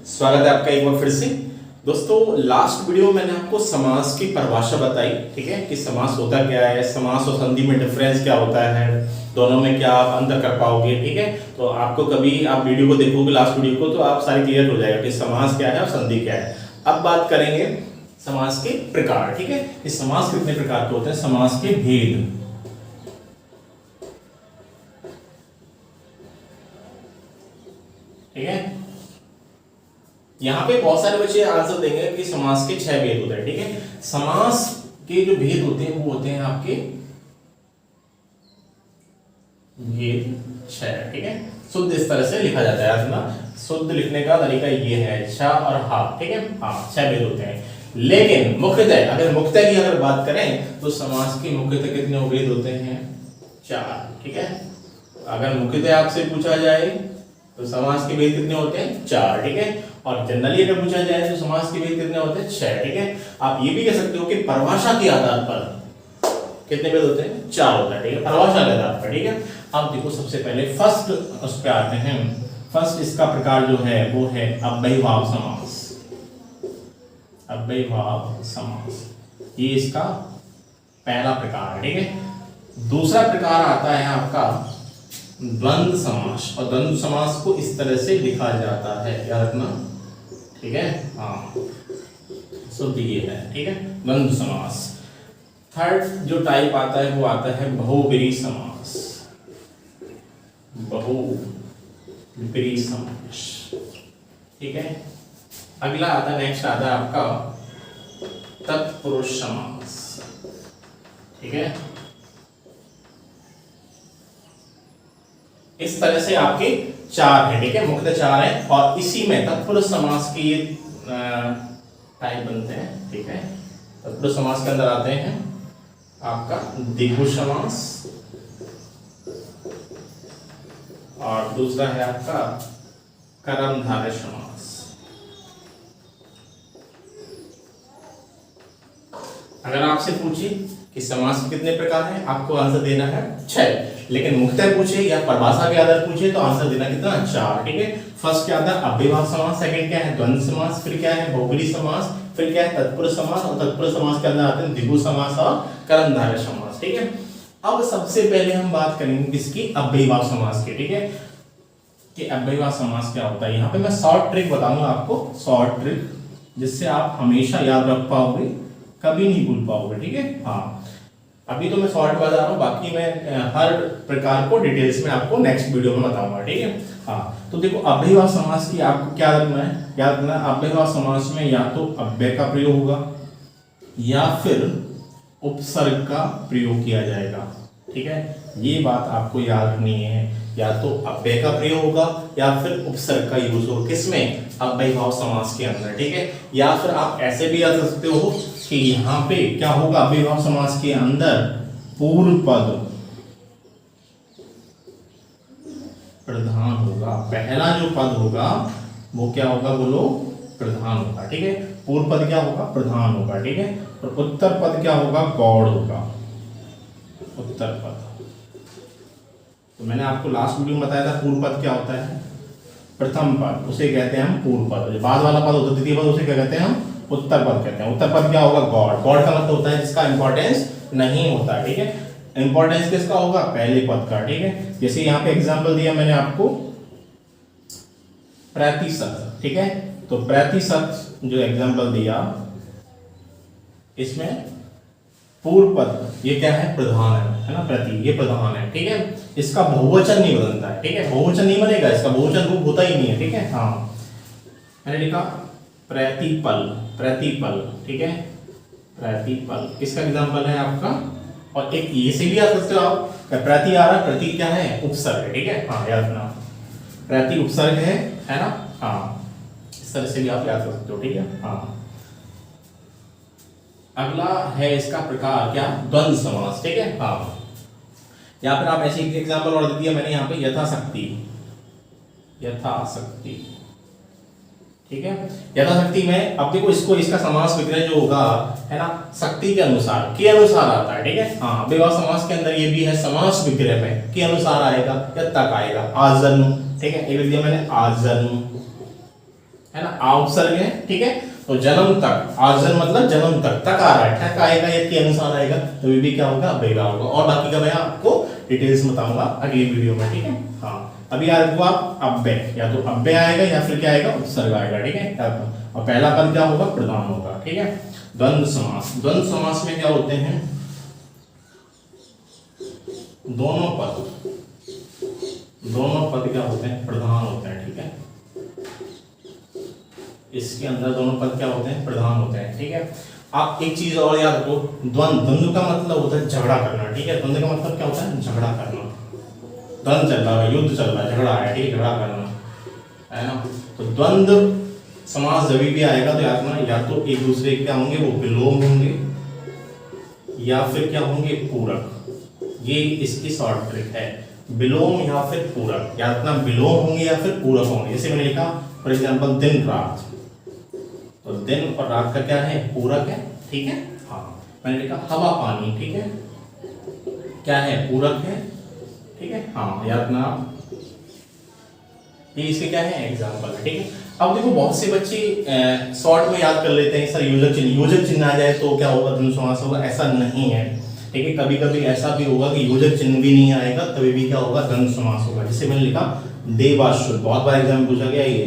स्वागत है आपका एक बार फिर से। दोस्तों, लास्ट वीडियो में मैंने आपको समास की परिभाषा बताई, ठीक है, कि समास होता क्या है, समास और संधि में डिफरेंस क्या होता है, दोनों में क्या आप अंतर कर पाओगे, ठीक है। तो आपको कभी आप वीडियो को देखोगे लास्ट वीडियो को तो आप सारी क्लियर हो जाएगा कि समास क्या है और संधि क्या है। अब बात करेंगे समास के प्रकार, ठीक है, कि समास कितने प्रकार के होते हैं, समास के भेद, ठीक है। यहां पे बहुत सारे बच्चे आंसर देंगे कि समास के 6 भेद होते हैं, ठीक है। समास के जो भेद होते हैं वो होते हैं आपके भेद 6, ठीक है। शुद्ध इस तरह से लिखा जाता है, ना शुद्ध लिखने का तरीका ये है, छ और हा, ठीक है। हाँ, 6 भेद होते हैं। लेकिन मुख्यतः अगर मुख्यतः की अगर बात करें तो समास के मुख्यतः कितने भेद होते हैं, 4, ठीक है। अगर मुख्यतः आपसे पूछा जाए तो समास के भेद कितने होते हैं, 4, ठीक है। और जनरली अगर पूछा जाए तो समास के भेद कितने होते हैं, 6, ठीक है। आप ये भी कह सकते हो कि परिभाषा के आधार पर कितने भेद होते हैं, 4 होता है, ठीक है, परिभाषा के आधार पर, ठीक है। अब देखो सबसे पहले फर्स्ट उस पे आते हैं। फर्स्ट इसका प्रकार जो है वो है अव्ययीभाव समास। अव्ययीभाव समास ये इसका पहला प्रकार है, ठीक है। दूसरा प्रकार आता है आपका द्वंद्व समास, और द्वंद्व समास को इस तरह से लिखा जाता है, याद रखना, ठीक है। हाँ, शुद्ध ये है, ठीक है, द्वंद्व समास। थर्ड जो टाइप आता है वो आता है बहुब्रीहि समास। बहुब्रीहि समास, ठीक है। अगला आता है, नेक्स्ट आता है आपका तत्पुरुष समास, ठीक है। इस तरह से आपके 4 है, ठीक है, मुख्य 4 है। और इसी में तत्पुरुष समास के ये टाइप बनते हैं, ठीक है। तत्पुरुष समास के अंदर आते हैं आपका द्विगु समास, और दूसरा है आपका कर्मधारय समास। अगर आपसे पूछे कि समास के कितने प्रकार हैं, आपको आंसर देना है 6। लेकिन मुख्यतः पूछे या परिभाषा के आधार पूछे तो आंसर देना कितना, 4, ठीक है। फर्स्ट क्या आता है अव्ययीभाव समास, सेकंड क्या है द्वंद्व समास, फिर क्या है बहुब्रीहि समास, फिर क्या है तत्पुरुष समास, और तत्पुरुष समास के अंदर आते हैं द्विगु समास और कर्मधारय समास, ठीक है। अब सबसे पहले हम बात करेंगे किसकी, अव्ययीभाव समास की, ठीक है, कि अव्ययीभाव समास क्या होता है। यहाँ पे मैं शॉर्ट ट्रिक बताऊंगा आपको, शॉर्ट ट्रिक, जिससे आप हमेशा याद रख पाओगे, कभी नहीं भूल पाओगे, ठीक है। हाँ, अभी तो मैं शॉर्ट बता रहा हूँ, बाकी मैं हर प्रकार को डिटेल्स में आपको नेक्स्ट वीडियो में बताऊंगा, ठीक है। हाँ, तो देखो अव्ययीभाव समास की आपको क्या रखना है, याद रखना, अव्ययीभाव समास में या तो अव्यय का प्रयोग होगा या फिर उपसर्ग का प्रयोग किया जाएगा, ठीक है। ये बात आपको याद रखनी है, या तो अव्यय का प्रयोग होगा या फिर उपसर्ग का यूज होगा, किसमें, अव्ययीभाव समास के अंदर, ठीक है। या फिर आप ऐसे भी याद रख सकते हो कि यहाँ पे क्या होगा, अव्ययीभाव समास के अंदर पूर्व पद प्रधान होगा। पहला जो पद होगा वो क्या होगा, बोलो, प्रधान होगा, ठीक है। पूर्व पद क्या होगा, प्रधान होगा, ठीक है। और उत्तर पद क्या होगा, गौड़ होगा, उत्तर पद। तो मैंने आपको लास्ट वीडियो में बताया था पूर्व पद क्या होता है, प्रथम पद, उसे कहते हैं हम पूर्व पद। जो बाद वाला पद होता है द्वितीय पद, उसे क्या कहते हैं हम, उत्तर पद कहते हैं। उत्तर पद क्या होगा, गौड़। गौड़ का मतलब होता है जिसका इंपॉर्टेंस नहीं होता, ठीक है। इंपॉर्टेंस किसका होगा, पहले पद का, ठीक है। जैसे यहाँ पे एग्जांपल दिया मैंने आपको प्रतिशत, ठीक है। तो प्रतिशत जो एग्जांपल दिया, इसमें पूर्व पद ये क्या है, प्रधान है ना, प्रति, ये प्रधान है, ठीक है। इसका बहुवचन नहीं बनता है, ठीक है, बहुवचन नहीं बनेगा, इसका बहुवचन रूप होता ही नहीं है, ठीक है। हाँ, मैंने लिखा प्रतिपल, प्रतिपल, ठीक है, प्रतिपल किसका एग्जांपल है आपका। और एक ये से भी याद सकते हो आप, प्रति आ रहा, प्रति क्या है, उपसर्ग है, ठीक है। हाँ, याद रखना, प्रति उपसर्ग है ना। हाँ, इस तरह से भी आप याद कर सकते हो, ठीक है। हाँ, अगला है इसका प्रकार क्या, द्वंद्व समास, ठीक है। हाँ, या फिर आप ऐसे एग्जांपल और दे दिया मैंने यहाँ पे, यथाशक्ति, यथाशक्ति, ठीक है। यथाशक्ति में अब देखो इसको, इसका समास विग्रह जो होगा है ना, शक्ति के अनुसार, के अनुसार आता है, ठीक है। हाँ, अव्ययीभाव समास के अंदर ये भी है, समास विग्रह में के अनुसार आएगा या तक आएगा, आज जन्म, ठीक है। ये लिख दिया मैंने, आज जन्म, है ना, आ उपसर्ग है, ठीक है। तो जन्म तक, आजन मतलब जन्म तक, तक आ रहा है, ठक आएगा या के अनुसार आएगा तो भी क्या होगा, अव्ययीभाव होगा। और बाकी का मैं आपको डिटेल्स में बताऊंगा अगली वीडियो में, ठीक है। हाँ, अभी याद रखो आप अव्यय, या तो अव्यय आएगा या फिर क्या आएगा, उपसर्ग आएगा, ठीक है। और पहला पद क्या होगा, प्रधान होगा, ठीक है। द्वंद्व समास, द्वंद्व समास में क्या होते हैं, दोनों पद क्या होते हैं, प्रधान होते हैं, ठीक है। इसके अंदर दोनों पद क्या होते हैं, प्रधान होते हैं, ठीक है। आप एक चीज और याद रखो, द्वंद्व का मतलब होता है झगड़ा करना, ठीक है। द्वंद्व का मतलब क्या होता है, झगड़ा करना। द्वंद्व चल रहा है, युद्ध चल रहा है, झगड़ा है, ठीक है, झगड़ा करना, है ना। तो द्वंद्व समास जब भी आएगा तो याद रखना, या तो एक दूसरे क्या होंगे, वो विलोम होंगे, या फिर क्या होंगे, पूरक। ये इसकी शॉर्ट ट्रिक है, विलोम या फिर पूरक। याद रखना, विलोम होंगे या फिर पूरक होंगे। जैसे मैंने लिखा फॉर एग्जाम्पल दिन रात, तो दिन और रात का क्या है, पूरक है, ठीक है। हाँ, मैंने लिखा हवा पानी, ठीक है, क्या है, पूरक है, ठीक है। हाँ, याद रखना, ये इसके क्या है, एग्जाम्पल है, ठीक है। अब देखो बहुत से बच्चे शॉर्ट में याद कर लेते हैं, सर योजक चिन्ह आ जाए तो क्या होगा, द्वंद्व समास होगा, ऐसा नहीं है, ठीक है। कभी कभी ऐसा भी होगा कि योजक चिन्ह भी नहीं आएगा तभी भी क्या होगा, द्वंद्व समास होगा। जैसे मैंने लिखा देवासुर, बहुत बार एग्जाम में पूछा गया ये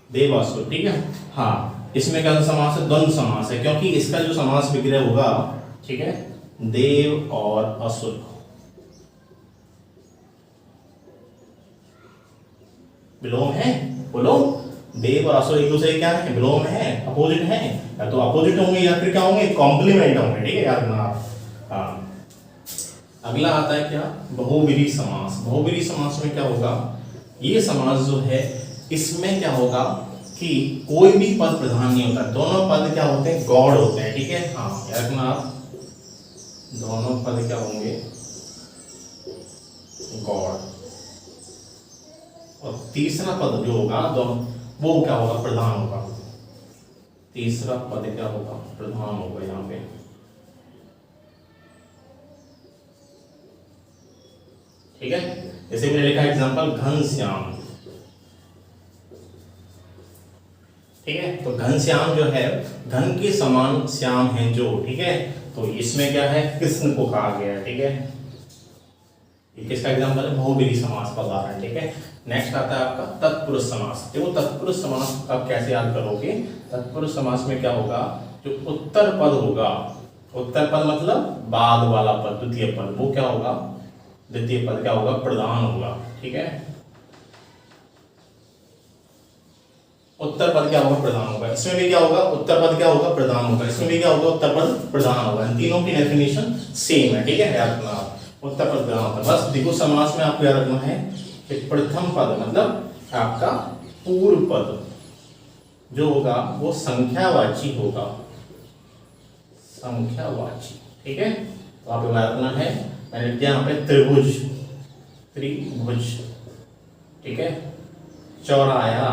देवासुर, ठीक है। हाँ, इसमें क्या समास है, द्वंद्व समास है, क्योंकि इसका जो समास विग्रह होगा, ठीक है, देव और असुर, विलोम है, बोलो, देव और असुर एक दूसरे क्या है, विलोम है, अपोजिट है, या तो अपोजिट होंगे या फिर क्या होंगे, कॉम्प्लीमेंट होंगे, ठीक है, याद रखना आप। हाँ, अगला आता है क्या, बहुव्रीहि समास। बहुव्रीहि समास में क्या होगा, ये समास जो है इसमें क्या होगा कि कोई भी पद प्रधान नहीं होता, दोनों पद क्या होते हैं, गौड़ होते हैं, ठीक है। हाँ, याद रखना आप, दोनों पद क्या होंगे, गौड़। और तीसरा पद जो होगा वो क्या होगा, प्रधान होगा। तीसरा पद क्या होगा, प्रधान होगा यहाँ पे, ठीक है। जैसे मैंने लिखा एग्जांपल घनश्याम, ठीक है। तो घनश्याम जो है, घन के समान श्याम है जो, ठीक है। तो इसमें क्या है, कृष्ण को कहा गया है, ठीक है। ये किसका एग्जांपल है, बहुव्रीहि समास का उदाहरण, ठीक है। नेक्स्ट आता है आपका तत्पुरुष समास। देखो तत्पुरुष समास आप कैसे याद करोगे, तत्पुरुष समास में क्या होगा, जो उत्तर पद होगा, उत्तर पद मतलब बाद वाला पद, द्वितीय पद, वो क्या होगा, द्वितीय पद क्या होगा, प्रधान होगा, ठीक है। उत्तर पद क्या होगा, प्रधान होगा। इसमें भी क्या होगा, उत्तर पद क्या होगा, प्रधान होगा। इसमें भी क्या होगा, उत्तर पद प्रधान होगा। इन तीनों की डेफिनेशन सेम है, ठीक है, याद रखना आप, उत्तर पद प्रधान होता है। बस देखो समास में आपको याद रखना है कि प्रथम पद मतलब आपका पूर्व पद जो होगा वो संख्यावाची होगा, संख्यावाची, ठीक है। तो आपको याद रखना है, मैंने लिखा यहाँ पे त्रिभुज, त्रिभुज, ठीक है, चौराया,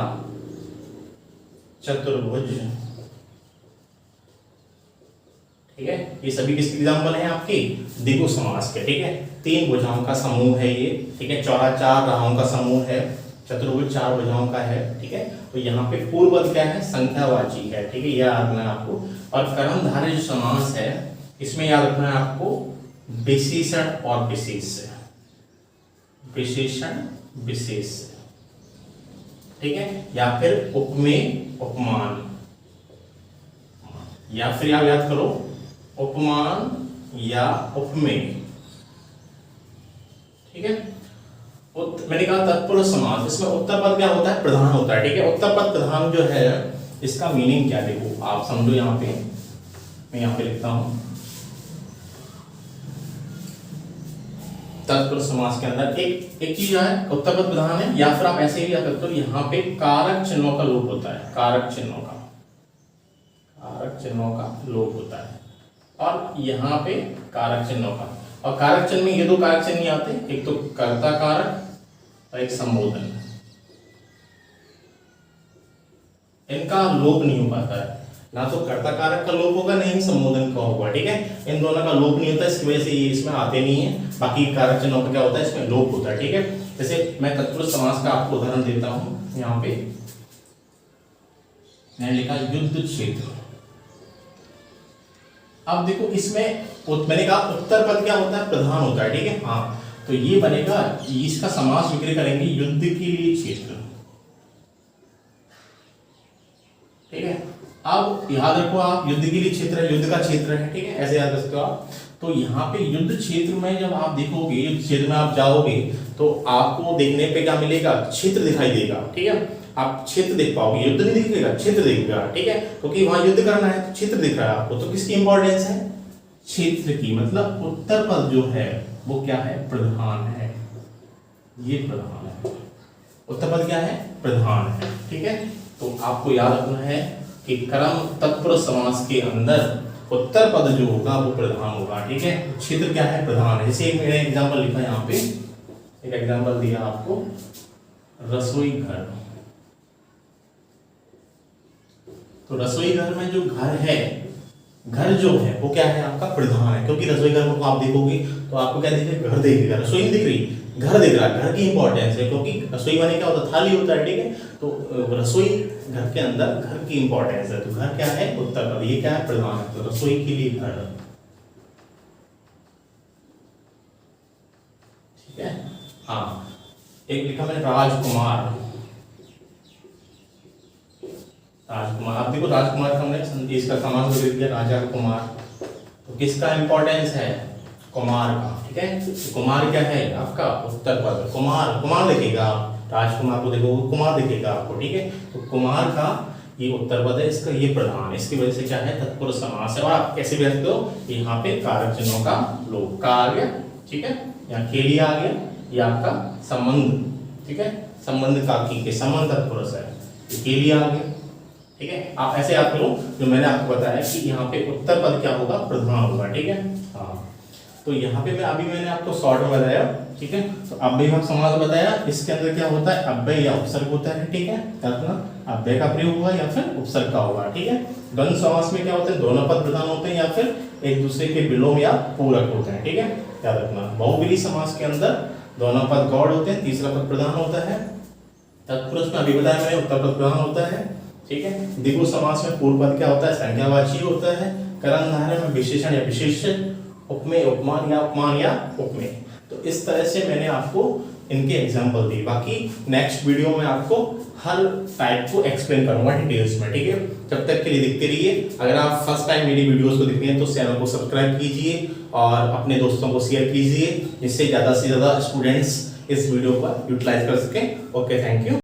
चतुर्भुज, ठीक है। ये सभी किसके एग्जाम्पल हैं आपके, द्विगु समास के, ठीक है। तीन भुजाओं का समूह है ये, ठीक है। चौरा चार राहों का समूह है, चतुर्भुज चार भुजाओं का है, ठीक है। तो यहाँ पे पूर्व पद क्या है, संख्यावाची है, ठीक है, यह याद रखना है आपको। और कर्मधारय जो समास है इसमें याद रखना है आपको विशेषण और विशेष, विशेषण विशेष, ठीक है, या फिर उपमेय उपमान, या फिर आप याद करो उपमान या उपमेय, ठीक है। मैंने कहा तत्पुरुष समास, इसमें उत्तर पद क्या होता है, प्रधान होता है, ठीक है। उत्तर पद प्रधान जो है इसका मीनिंग क्या, देखो आप समझो, यहाँ पे मैं यहाँ पे लिखता हूं तत्पुरुष समास के अंदर एक चीज है, उत्तर पद प्रधान है, या फिर आप ऐसे ही याद करते हो, यहाँ पे कारक चिन्हों का लोप होता है, कारक चिन्हों का, कारक चिन्हों का लोप होता है, और यहाँ पे कारक चिन्हों का। और कारक चिन्ह में ये दो कारक चिन्ह नहीं आते, एक तो कर्ता कारक और एक संबोधन, इनका लोप नहीं हो पाता है, ना तो कर्ता कारक का लोप होगा, नहीं संबोधन का होगा, ठीक है। इन दोनों का लोप नहीं होता, इसकी वजह से ये इसमें आते नहीं है। बाकी कारक चिन्हों का क्या होता है, इसमें लोप होता है, ठीक है। जैसे मैं तत्पुरुष समास का आपको उदाहरण देता हूं यहाँ पे, मैंने लिखा युद्ध क्षेत्र। अब देखो इसमें मैंने कहा उत्तर पद क्या होता है, प्रधान होता है, ठीक है। हाँ, तो ये बनेगा, इसका समास विग्रह करेंगे युद्ध के लिए क्षेत्र, ठीक है। अब याद रखो आप, युद्ध के लिए क्षेत्र है, युद्ध का क्षेत्र है, ठीक है, ऐसे याद रख सकते हो आप। तो यहाँ पे युद्ध क्षेत्र में जब आप देखोगे, युद्ध क्षेत्र में आप जाओगे तो आपको देखने पे क्या मिलेगा, क्षेत्र दिखाई देगा, ठीक है। आप क्षेत्र देख पाओगे, युद्ध नहीं दिखेगा, क्षेत्र दिखेगा, ठीक है, क्योंकि वहां युद्ध करना है तो क्षेत्र दिख रहा है आपको। तो किसकी इंपॉर्टेंस है, क्षेत्र की। मतलब उत्तर पद जो है वो क्या है, प्रधान है, ये प्रधान है, उत्तर पद क्या है, प्रधान है, ठीक है। तो आपको याद रखना है कि कर्म तत्पुरुष समास के अंदर उत्तर पद जो होगा वो प्रधान होगा, ठीक है। क्षेत्र क्या है, प्रधान है। जैसे मैंने एग्जांपल लिखा यहाँ पे, एक एग्जांपल दिया आपको, रसोई घर। तो रसोई घर में जो घर है, घर जो है वो क्या है आपका, प्रधान है, क्योंकि रसोई घर में आप देखोगे तो आपको क्या दिखेगा, घर दिखेगा, रसोई नहीं दिख रही, घर दिख रहा है। घर की इंपॉर्टेंस है, क्योंकि रसोई माने क्या होता है, थाली होता है, ठीक है। तो रसोई घर के अंदर घर की इंपॉर्टेंस है, तो घर क्या है, उत्तर पद, ये क्या है, प्रधान है, तो रसोई के लिए घर, ठीक है। हाँ, एक लिखा मैंने राजकुमार। राजकुमार, आप देखो राजकुमार का हमने इसका समास विग्रह किया, राजा कुमार। तो किसका इंपॉर्टेंस है, कुमार का, ठीक है। तो कुमार क्या है आपका, उत्तर पद, कुमार, कुमार लिखेगा आप, राजकुमार को देखो कुमार दिखेगा आपको, ठीक है। तो कुमार का ये उत्तर पद है, इसका ये प्रधान है, इसकी वजह से क्या है, तत्पुरुष समास है। और आप कैसे भी रखते हो, यहाँ पे कारक चिन्हों का लोग का आ गया, ठीक है, यहाँ के लिए आ गया, ये आपका संबंध, ठीक है, संबंध का के संबंध तत्पुरुष है, के लिए आ गया, ठीक है। आप ऐसे याद करो, जो मैंने आपको बताया कि यहाँ पे उत्तर पद क्या होगा, प्रधान होगा, ठीक है। हाँ, तो यहाँ पे मैंने आपको शॉर्ट में बताया, ठीक है। तो अव्ययभाव समास बताया, इसके अंदर क्या होता है, अव्यय या उपसर्ग होता है, ठीक है। अव्यय का प्रयोग होगा या फिर उपसर्ग का होगा, ठीक है। द्वंद्व समास में क्या होता है, दोनों पद प्रधान होते हैं या फिर एक दूसरे के विलोम या पूरक होते हैं, ठीक है, याद रखना। बहुव्रीहि समास के अंदर दोनों पद गौड़ होते हैं, तीसरा पद प्रधान होता है। तत्पुरुष में अभी बताया मैंने, उत्तर पद प्रधान होता है, ठीक है। द्विगु समास में पूर्व पद क्या होता है, संज्ञावाची होता है। कर्मधारय में विशेषण या विशेषण, उपमेय उपमान या उपमेय। तो इस तरह से मैंने आपको इनके एग्जांपल दी। बाकी नेक्स्ट वीडियो में आपको हर टाइप को एक्सप्लेन करूंगा डिटेल्स में, ठीक है। जब तक के लिए देखते रहिए। अगर आप फर्स्ट टाइम मेरी वीडियोस को देखते हैं तो चैनल को सब्सक्राइब कीजिए और अपने दोस्तों को शेयर कीजिए, जिससे ज़्यादा से ज़्यादा स्टूडेंट्स इस वीडियो को यूटिलाइज कर सकें। Okay, thank you.